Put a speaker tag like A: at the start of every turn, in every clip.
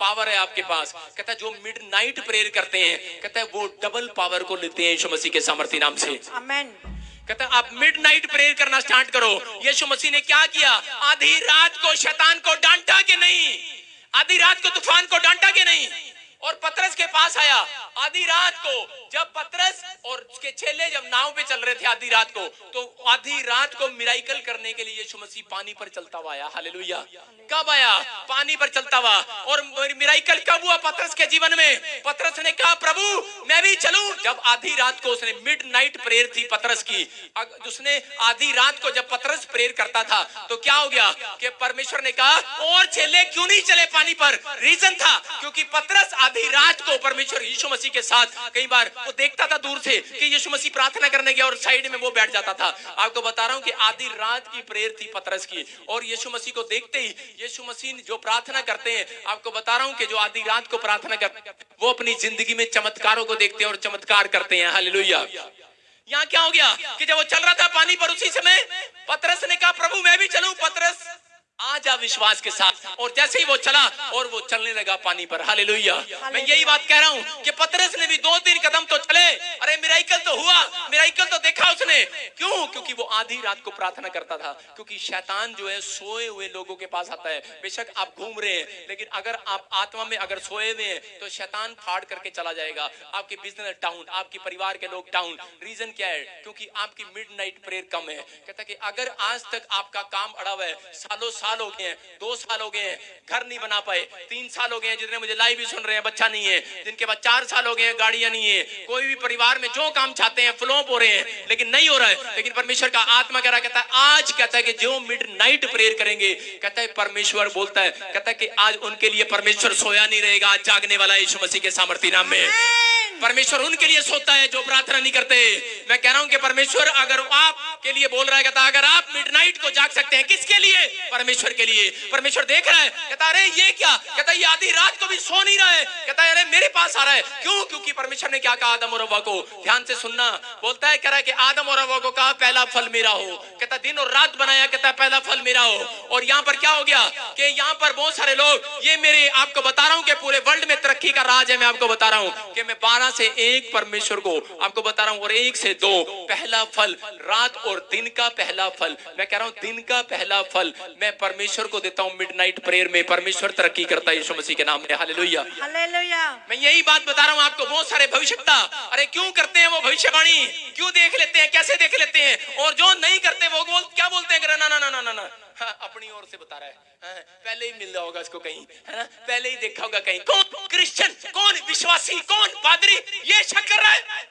A: Power है आपके पास। कहता है जो मिडनाइट प्रेयर करते हैं, कहता है वो डबल पावर को लेते हैं यीशु मसीह के सामर्थ्य नाम से।
B: आमेन।
A: कहता है आप मिडनाइट प्रेयर करना स्टार्ट करो। यीशु मसीह ने क्या किया? आधी रात को शैतान को डांटा कि नहीं? आधी रात को तूफान को डांटा कि नहीं? और पतरस के पास आया आधी रात को, जब पतरस और उसके चेले जब नाव पे चल रहे थे आधी रात को, तो आधी रात को मिराइकल करने के लिए यीशु मसीह पानी पर चलता हुआ आया। हालेलुया। कब आया? पानी पर चलता हुआ। और मिराइकल कब हुआ पतरस के जीवन में? पतरस ने कहा प्रभु मैं भी चलूं। जब आधी रात को उसने मिडनाइट प्रेयर थी पतरस की, उसने आधी रात को जब पतरस प्रेयर करता था तो क्या हो गया कि परमेश्वर ने कहा और चेले क्यों नहीं चले पानी पर? रीजन था क्योंकि पतरस आधी रात को परमेश्वर यीशु मसीह के साथ कई बार वो देखता था दूर से कि यीशु मसीह प्रार्थना करने गया और साइड में वो बैठ जाता था। आपको बता रहा हूं कि आधी रात की प्रेयर थी पतरस की, और यीशु मसीह को देखते ही यीशु मसीह जो प्रार्थना करते हैं, आपको बता रहा हूं कि जो आधी रात को प्रार्थना करते हैं वो अपनी जिंदगी में चमत्कारों को देखते हैं और चमत्कार करते हैं। हालेलुया। यहाँ क्या हो गया कि जब वो चल रहा था पानी पर, उसी समय पतरस ने कहा प्रभु मैं भी चलूं। पतरस आ जा विश्वास के साथ, और जैसे ही वो चला और वो चलने लगा पानी पर। हालेलुया। मैं यही बात कह रहा हूं कि पतरस ने भी 2-3 कदम तो चले, अरे मिराइकल तो हुआ, मिराइकल तो देखा उसने। क्यों? क्योंकि वो आधी रात को प्रार्थना करता था। क्योंकि शैतान जो है सोए हुए लोगों के पास आता है। बेशक आप घूम रहे हैं, लेकिन अगर आप आत्मा में अगर सोए हुए हैं तो शैतान फाड़ करके चला जाएगा। आपके बिजनेस डाउन, आपके परिवार के लोग डाउन। रीजन क्या है? क्योंकि आपकी मिडनाइट प्रेयर कम है। कहता कि अगर आज तक आपका काम अड़ा हुआ है, सालों साल हो गए हैं, 2 साल हो गए हैं, घर नहीं बना पाए, 3 साल हो गए हैं, जितने मुझे लाइव भी सुन रहे हैं बच्चा नहीं है, जिनके पास 4 साल हो गए हैं गाड़ियां नहीं है, कोई भी परिवार में जो काम चाहते हैं फ्लॉप हो रहे हैं, लेकिन नहीं हो रहा है। लेकिन परमेश्वर का आत्मा कह रहा, कहता है आज, कहता है कि जो मिडनाइट प्रेयर करेंगे, कहता है परमेश्वर बोलता है, कहता है कि आज उनके लिए परमेश्वर सोया नहीं रहेगा, आज जागने वाला है यीशु मसीह के सामर्थ्य नाम में। परमेश्वर उनके लिए सोता है जो प्रार्थना नहीं करते। मैं कह रहा हूं कि परमेश्वर अगर आपके लिए बोल रहा है, कहता अगर आप मिडनाइट को जाग सकते हैं, किसके लिए? परमेश्वर के लिए। परमेश्वर देख रहा है, कहता अरे ये क्या, कहता ये आधी रात को भी सो नहीं रहा है, कहता अरे मेरे पास आ रहा है। क्यों? क्योंकि परमेश्वर ने क्या कहा आदम और हव्वा को, ध्यान से सुनना, बोलता है, कह रहा है कि आदम और हव्वा को कहा पहला फल मेरा हो। कहता दिन और रात बनाया, कहता पहला फल मेरा हो। और यहाँ पर क्या हो गया कि यहाँ पर बहुत सारे लोग, ये मेरे आपको बता रहा हूं कि पूरे वर्ल्ड में तरक्की का राज है। मैं आपको बता रहा हूं कि मैं 12 से 1 परमेश्वर को आपको बता रहा हूं, और 1 से 2 पहला फल, रात और दिन का पहला फल। मैं कह रहा हूं दिन का पहला फल मैं परमेश्वर को देता हूं मिडनाइट प्रेयर में। परमेश्वर तरक्की करता है यीशु मसीह के नाम में। हालेलुया।
B: हालेलुया।
A: मैं यही बात बता रहा हूं आपको। बहुत सारे भविष्यवक्ता, अरे क्यों करते हैं वो भविष्यवाणी, क्यों देख लेते हैं, कैसे देख लेते हैं, और जो नहीं करते वो क्या बोलते हैं, ना ना ना ना ना ना, हाँ, अपनी ओर से बता रहा है, हाँ, पहले ही मिल रहा होगा इसको कहीं, है ना, पहले ही देखा होगा कहीं। कौन क्रिश्चियन, कौन विश्वासी, कौन पादरी ये शक कर रहा है,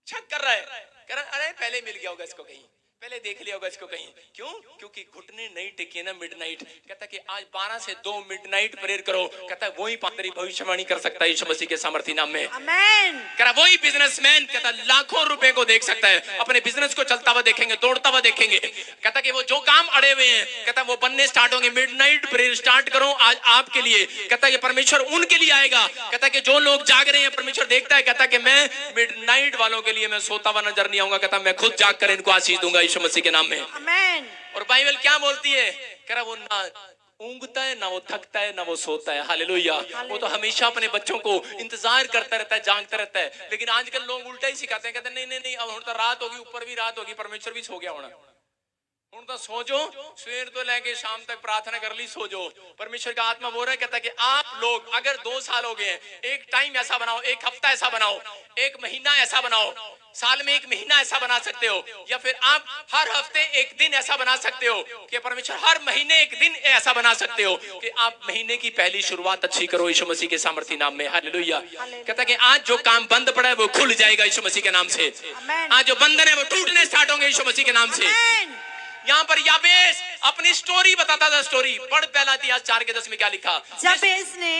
A: शक कर रहा है, कह रहा अरे पहले मिल गया होगा इसको कहीं, पहले देख लिया होगा इसको कहीं। क्यों? क्योंकि घुटने नहीं टिके ना मिडनाइट। कहता कि आज 12 से 2 मिडनाइट प्रेयर करो, कहता वही पादरी भविष्यवाणी कर सकता है यीशु मसीह के सामर्थ्य नाम में।
B: आमेन।
A: कह रहा वही बिजनेसमैन, कहता लाखों रुपए को देख सकता है, अपने बिजनेस को चलता हुआ देखेंगे, दौड़ता हुआ देखेंगे। कहता कि वो जो काम अड़े हुए हैं, कहता वो बनने स्टार्ट होंगे। मिडनाइट प्रेयर स्टार्ट करो आज आपके लिए। कहता कि परमेश्वर उनके लिए आएगा। कहता कि जो लोग जाग रहे हैं परमेश्वर देखता है। कहता कि मैं मिडनाइट वालों के लिए मैं सोता हुआ नजर नहीं आऊंगा, कहता मैं खुद जाग कर इनको आशीष दूंगा यीशु मसीह के नाम में।
B: आमेन।
A: और बाइबल क्या बोलती है? कह रहा वो ना ऊंघता है, ना वो थकता है, ना वो सोता है। हालेलुया। वो तो हमेशा अपने बच्चों को इंतजार करता रहता है, जागता रहता है। लेकिन आजकल लोग उल्टा ही सिखाते हैं, कहते हैं नहीं नहीं नहीं, अब तो रात होगी, ऊपर भी रात होगी, परमेश्वर भी सो गया होना, ਹੁਣ ਤਾਂ सो जो, सवेर तो लेके शाम तक प्रार्थना कर ली, सो जो। परमेश्वर का आत्मा बोल रहा है, कहता है कि आप लोग अगर 2 साल हो गए हैं, एक टाइम ऐसा बनाओ, एक हफ्ता ऐसा बनाओ, एक महीना ऐसा बनाओ, साल में 1 महीना ऐसा बना सकते हो, या फिर आप हर हफ्ते 1 दिन ऐसा बना सकते हो कि परमेश्वर हर महीने 1 दिन ऐसा बना सकते हो कि आप महीने की पहली शुरुआत अच्छी करो यीशु मसीह के सामर्थ्य नाम में। हालेलुया। कहता है कि आज जो काम बंद पड़ा है वो खुल जाएगा यीशु मसीह के नाम से। आज जो बंधन है वो टूटने स्टार्ट होंगे यीशु मसीह के नाम से। यहाँ पर याबेस अपनी स्टोरी बताता था, स्टोरी पढ़ पहला इतिहास 4:10 में क्या लिखा।
B: याबेस ने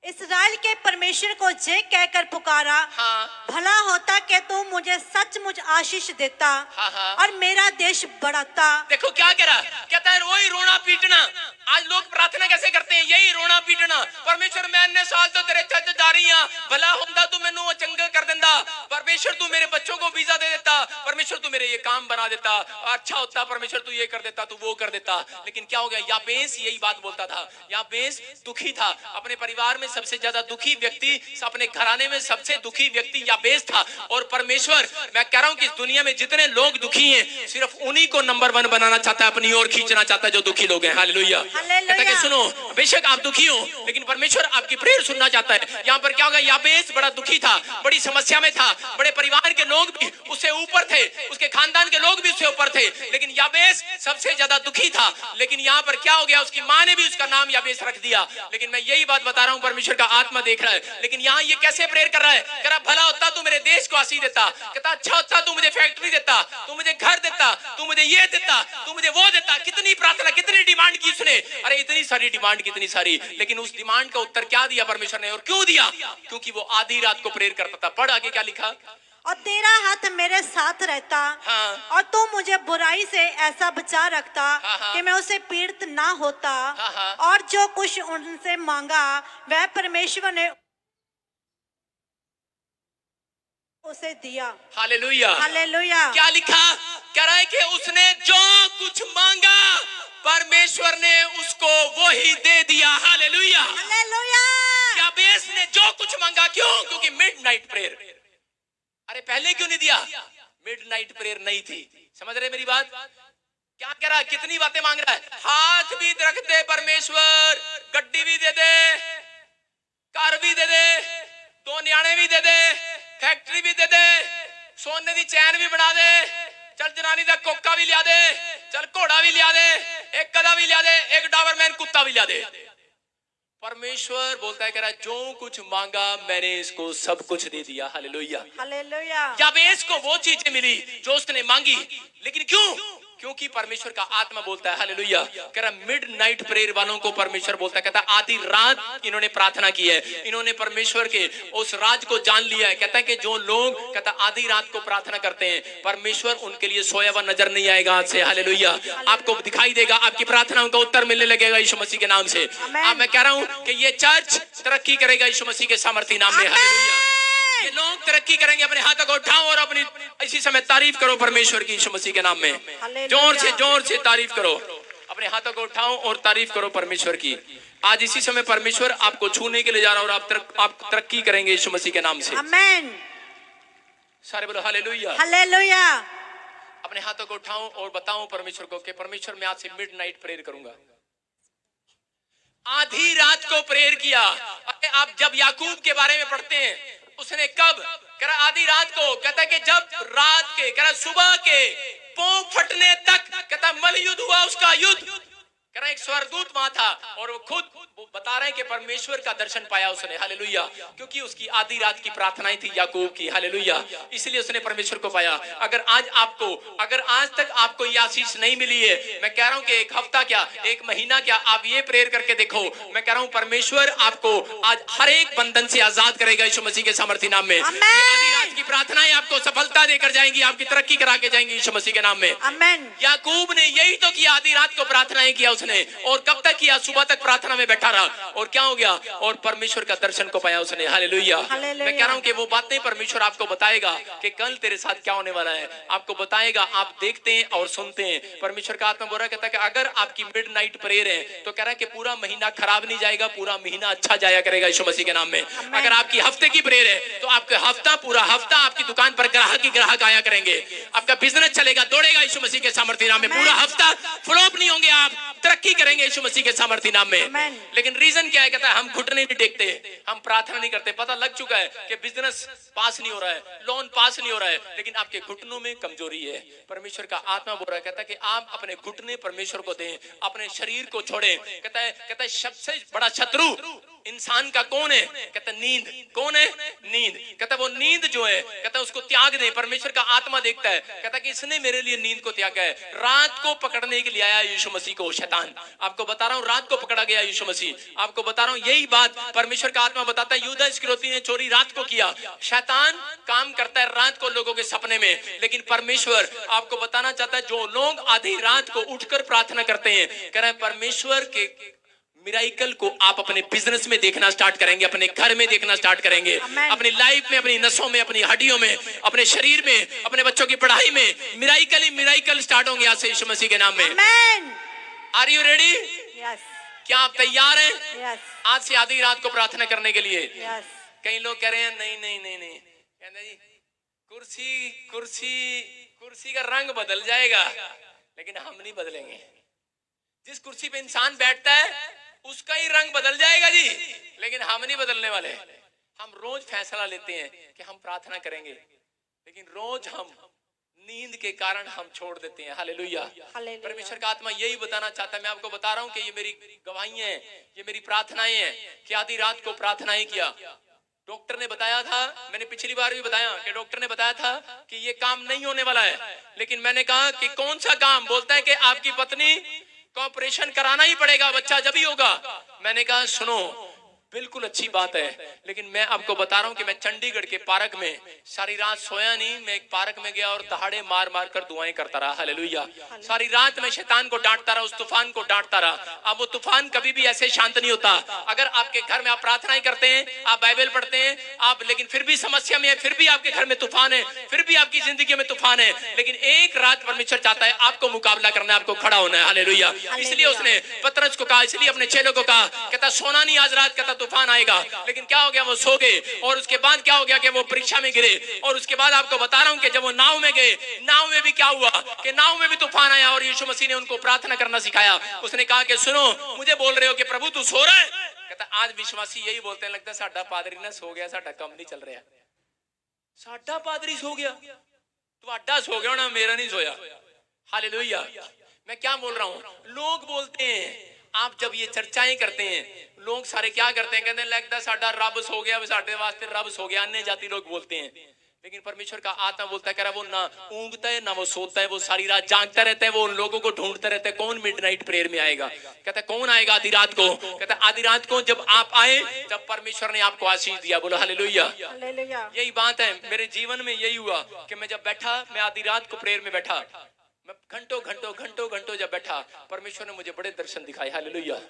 B: इस्राएल के परमेश्वर को जे कहकर पुकारा,
A: हाँ।
B: भला होता कि तू मुझे सचमुच आशीष देता,
A: हाँ।
B: और मेरा देश बढ़ाता।
A: देखो क्या कह रहा, कहता है वही रोना पीटना। आज लोग प्रार्थना कैसे करते हैं? यही रोना पीटना। परमेश्वर मैं इन्ने साल तो तेरे चर्च जा रही हां, भला हुंदा तू मैनू चंगा कर दिंदा। परमेश्वर तू मेरे बच्चों को वीजा दे देता, परमेश्वर तू मेरे ये काम बना देता, अच्छा होता, परमेश्वर तू ये कर देता, तू वो कर देता। लेकिन क्या हो गया, याबेस यही बात बोलता था। याबेस दुखी था, अपने परिवार में सबसे ज्यादा दुखी व्यक्ति, अपने घराने में सबसे दुखी व्यक्ति याबेस था। और परमेश्वर, मैं कह रहा हूं कि इस दुनिया में जितने लोग दुखी हैं, सिर्फ उन्हीं को नंबर 1 बनाना चाहता है, अपनी ओर खींचना चाहता है जो दुखी लोग हैं। हालेलुया। कहता है कि सुनो, बेशक आप दुखी हो, लेकिन परमेश्वर आपकी प्रेयर सुनना चाहता है। यहाँ पर क्या होगा, याबेस बड़ा दुखी था, बड़ी समस्या में था, बड़े परिवार के लोग भी उससे ऊपर थे, उसके खानदान के लोग भी उससे ऊपर थे, लेकिन याबेस सबसे ज्यादा दुखी था। लेकिन यहाँ पर क्या हो गया, उसकी माँ ने भी उसका नाम याबेस रख दिया। लेकिन मैं यही बात बता रहा हूँ, परमेश्वर का आत्मा देख रहा है। लेकिन यहाँ ये कैसे प्रेयर कर रहा है, कह रहा भला होता तू मेरे देश को आशीष देता, कहता अच्छा होता तू मुझे फैक्ट्री देता, तू मुझे घर देता, तू मुझे ये देता, तू मुझे वो देता। कितनी प्रार्थना, कितनी डिमांड की उसने, अरे इतनी सारी डिमांड, कितनी सारी। लेकिन उस डिमांड का उत्तर क्या दिया परमेश्वर ने, और क्यों दिया, क्योंकि वो आधी रात को प्रेयर करता था। पढ़ आगे क्या लिखा,
B: और तेरा हाथ मेरे साथ रहता,
A: हाँ।
B: और तू मुझे बुराई से ऐसा बचा रखता,
A: हाँ।
B: कि मैं उसे पीड़ित ना होता।
A: हाँ।
B: और जो कुछ उनसे मांगा वह परमेश्वर ने उसे दिया।
A: हालेलुया।
B: हालेलुया।
A: क्या लिखा, कह रहा है कि उसने जो कुछ मांगा परमेश्वर ने उसको वही दे दिया। हालेलुया।
B: हालेलुया।
A: याबेस ने जो कुछ मांगा, क्यों, क्योंकि मिडनाइट प्रेयर। अरे पहले क्यों नहीं दिया, मिडनाइट प्रेयर नहीं थी। समझ रहे मेरी बात, क्या कह रहा है, कितनी बातें मांग रहा है, हाथ भी रख दे परमेश्वर, गड्डी भी दे दे, कार भी दे दे, 2 न्याणे भी दे दे, फैक्ट्री भी दे दे, सोने की चैन भी बना दे, चल जनानी का कोका भी लिया दे, चल घोड़ा भी लिया दे, एक गधा भी लिया दे, एक डाबरमैन कुत्ता भी लिया दे। परमेश्वर बोलता है, कह रहा है जो कुछ मांगा मैंने इसको सब कुछ दे दिया। हालेलुया।
B: हालेलुया।
A: याबेस को वो चीजें मिली जो उसने मांगी, लेकिन क्यों, क्योंकि परमेश्वर का आत्मा बोलता है। हालेलुया। कह रहा मिडनाइट प्रेयर वालों को परमेश्वर बोलता है, कहता है आधी रात इन्होंने प्रार्थना की है, इन्होंने परमेश्वर के उस राज को जान लिया है। कहता है कि जो लोग, कहता आधी रात को प्रार्थना करते हैं, परमेश्वर उनके लिए सोया हुआ नजर नहीं आएगा आज से। हालेलुया। आपको दिखाई देगा, आपकी प्रार्थनाओं का उत्तर मिलने लगेगा यीशु मसीह के नाम से। अब मैं कह रहा हूं कि ये चर्च तरक्की करेगा यीशु मसीह के सामर्थी नाम में। हालेलुया। ये लोग तरक्की करेंगे। अपने हाथों को उठाओ और अपनी इसी समय तारीफ करो परमेश्वर की, यीशु मसीह के नाम में। जोर से तारीफ करो, अपने हाथों को उठाओ और तारीफ करो परमेश्वर की। आज इसी समय परमेश्वर आपको छूने के लिए जा रहा है और आप तरक्की करेंगे यीशु मसीह के नाम से।
B: आमीन।
A: सारे बोलो हालेलुया।
B: हालेलुया।
A: अपने हाथों को उठाओ और बताओ परमेश्वर को कि परमेश्वर मैं आज से मिडनाइट प्रेयर करूंगा। आधी रात को प्रेयर किया। आप जब याकूब के बारे में पढ़ते हैं, उसने कब, कह रहा आधी रात को, कहता है कि जब रात के, कह रहा सुबह के पांव फटने तक, कहता मल युद्ध हुआ उसका युद्ध। कह रहा एक स्वर्गदूत वहां था और वो खुद बता रहे हैं कि परमेश्वर का दर्शन पाया उसने। हालेलुया। क्योंकि उसकी आधी रात की प्रार्थनाएं थी याकूब की। हालेलुया। इसलिए उसने परमेश्वर को पाया। अगर आज तक आपको ये आशीष नहीं मिली है, मैं कह रहा हूं कि एक हफ्ता क्या, एक महीना क्या, आप ये प्रेयर करके देखो। मैं कह रहा हूं परमेश्वर आपको आज हर एक बंधन से आजाद करेगा यीशु मसीह के सामर्थी नाम में। आधी रात की प्रार्थनाएं आपको सफलता देकर जाएंगी, आपकी तरक्की करा के जाएंगी यीशु मसीह के नाम में।
B: आमीन।
A: याकूब ने यही तो किया, आधी रात को प्रार्थनाएं किया उसने। और कब तक किया, सुबह तक प्रार्थना में बैठा रहा। और क्या हो गया, और परमेश्वर का दर्शन को पाया उसने। हालेलुया। मैं कह रहा हूं कि वो बातें परमेश्वर आपको बताएगा कि कल तेरे साथ क्या होने वाला है, आपको बताएगा। आप देखते हैं और सुनते हैं। परमेश्वर का आत्मा बोल रहा कहता है कि अगर आपकी मिडनाइट प्रेयर है तो कह रहा है कि पूरा महीना खराब नहीं जाएगा, पूरा महीना अच्छा जाया करेगा यीशु मसीह के नाम में। अगर आपकी हफ्ते की प्रेयर है तो आपका हफ्ता, पूरा हफ्ता आपकी दुकान पर ग्राहक आया करेंगे, आपका बिजनेस चलेगा, दौड़ेगा यीशु मसीह के सामर्थी नाम में। पूरा हफ्ता फ्लॉप नहीं होंगे, आप तरक्की करेंगे यीशु मसीह के सामर्थी नाम में। लेकिन रीजन क्या है, कहता है हम घुटने नहीं टेकते, हम प्रार्थना नहीं करते। पता लग चुका है कि बिजनेस पास नहीं हो रहा है, लोन पास नहीं हो रहा है, लेकिन आपके घुटनों में कमजोरी है। परमेश्वर का आत्मा बोल रहा है, कहता है कि आप अपने घुटने परमेश्वर को दें, अपने शरीर को छोड़ें। कहता है सबसे बड़ा शत्रु इंसान का कौन है, कहता है नींद। कौन है, नींद। कहता है वो नींद जो है, कहता है उसको त्याग दे। परमेश्वर का आत्मा देखता है, कहता है कि इसने मेरे लिए नींद को त्यागा है। रात को पकड़ने के लिए आया यीशु मसीह को शैतान। आपको बता रहा हूं, रात को पकड़ा गया यीशु मसीह। आपको बता रहा हूं यही बात परमेश्वर का आत्मा बताता है। यूदा इस्करियोती ने चोरी रात को किया। शैतान काम करता है रात को लोगों के सपने में, लेकिन परमेश्वर आपको बताना चाहता है जो लोग आधी रात को उठकर प्रार्थना करते हैं, कह रहे हैं परमेश्वर के मिराइकल को आप अपने बिजनेस में देखना स्टार्ट करेंगे, अपने घर में देखना स्टार्ट करेंगे, अपनी लाइफ में, अपनी नसों में, अपनी हड्डियों में, अपने शरीर में, अपने बच्चों की पढ़ाई में मिराइकल ही मिराइकल स्टार्ट होंगे आज से यीशु मसीह के नाम में।
B: Amen.
A: Are you ready?
B: Yes
A: क्या आप तैयार हैं
B: यस
A: आज से आधी रात को प्रार्थना करने के लिए?
B: यस।
A: कई लोग कह रहे हैं नहीं नहीं नहीं नहीं, कहते जी कुर्सी कुर्सी कुर्सी का रंग बदल जाएगा, लेकिन हम नहीं बदलेंगे। जिस कुर्सी पे इंसान बैठता है उसका ही रंग बदल जाएगा जी, लेकिन हम नहीं बदलने वाले। हम रोज फैसला लेते हैं कि हम प्रार्थना करेंगे, लेकिन रोज हम नींद के कारण हम छोड़ देते हैं। हालेलुया। परमेश्वर का आत्मा यही बताना चाहता है। मैं आपको बता रहा हूं कि ये मेरी गवाहियां हैं, ये मेरी प्रार्थनाएं हैं कि आधी रात को प्रार्थनाएं किया। डॉक्टर ने बताया था, मैंने पिछली बार भी बताया कि डॉक्टर ने बताया था कि ये काम नहीं होने वाला है, लेकिन मैंने कहा कि कौन सा काम? बोलता है कि आपकी पत्नी को ऑपरेशन कराना ही पड़ेगा, बच्चा जब ही होगा। मैंने कहा सुनो, बिल्कुल अच्छी बात है, लेकिन मैं आपको बता रहा हूं कि मैं चंडीगढ़ के पार्क में सारी रात सोया नहीं। मैं एक पार्क में गया और दहाड़े मार मार कर दुआएं करता रहा। हालेलुया। सारी रात मैं शैतान को डांटता रहा, उस तूफान को डांटता रहा। अब वो तूफान कभी भी ऐसे शांत नहीं होता। अगर आपके घर में आप प्रार्थनाएं करते हैं, आप बाइबल पढ़ते हैं, आप लेकिन फिर भी समस्या में है, फिर भी आपके घर में तूफान है, फिर भी आपकी जिंदगी में तूफान है, लेकिन एक रात परमेश्वर चाहता है आपको मुकाबला करना है, आपको खड़ा होना है। हालेलुया। इसलिए उसने पतरस को कहा, इसलिए अपने चेलों को कहा, कहता सोना नहीं आज रात, कहता तूफान आएगा। लेकिन क्या हो गया? वो सो गए। और उसके बाद क्या हो गया कि वो परीक्षा में गिरे। और उसके बाद आपको बता रहा हूं कि जब वो नाव में गए, नाव में भी क्या हुआ कि नाव में भी तूफान आया और यीशु मसीह ने उनको प्रार्थना करना सिखाया। उसने कहा कि सुनो, मुझे बोल रहे हो कि प्रभु तू सो रहा है? कहता आज विश्वासी यही बोलते हैं, लगता है साडा पादरी ना सो गया, साडा काम नहीं चल रहा। साडा पादरी सो गया, तुहाडा सो गया ना, मेरा नहीं सोया। हालेलुया। मैं क्या बोल रहा हूं? लोग बोलते हैं, आप जब ये चर्चाएं करते हैं, लोग सारे क्या करते हैं? कहते हैं लगता है साडा रब सो गया, साडे वास्ते रब सो गया। अन्य जाति लोग बोलते हैं, लेकिन परमेश्वर का आत्मा बोलता है, कह रहा वो ना ऊँगता है ना वो सोता है, वो सारी रात जागता रहता है, वो उन लोगों को ढूंढता रहता है कौन मिडनाइट प्रेयर में आएगा। कहता है कौन आएगा आधी रात को? कहता है आधी रात को जब आप आए, जब परमेश्वर ने आपको आशीष दिया। बोलो हालेलुया। यही बात है, मेरे जीवन में यही हुआ कि मैं जब बैठा, मैं आधी रात को प्रेयर में बैठा, मैं घंटों घंटों घंटों घंटों जब बैठा, परमेश्वर ने मुझे बड़े दर्शन दिखाए। हालेलुया।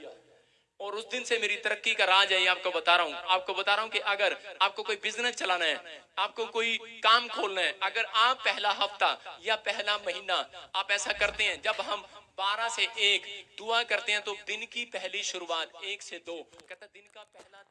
A: और उस दिन से मेरी तरक्की का राज है, ये आपको बता रहा हूँ। आपको बता रहा हूँ कि अगर आपको कोई बिजनेस चलाना है, आपको कोई काम खोलना है, अगर आप पहला हफ्ता या पहला महीना आप ऐसा करते हैं, जब हम 12 से 1 दुआ करते हैं, तो दिन की पहली शुरुआत 1 से 2, कहता दिन का पहला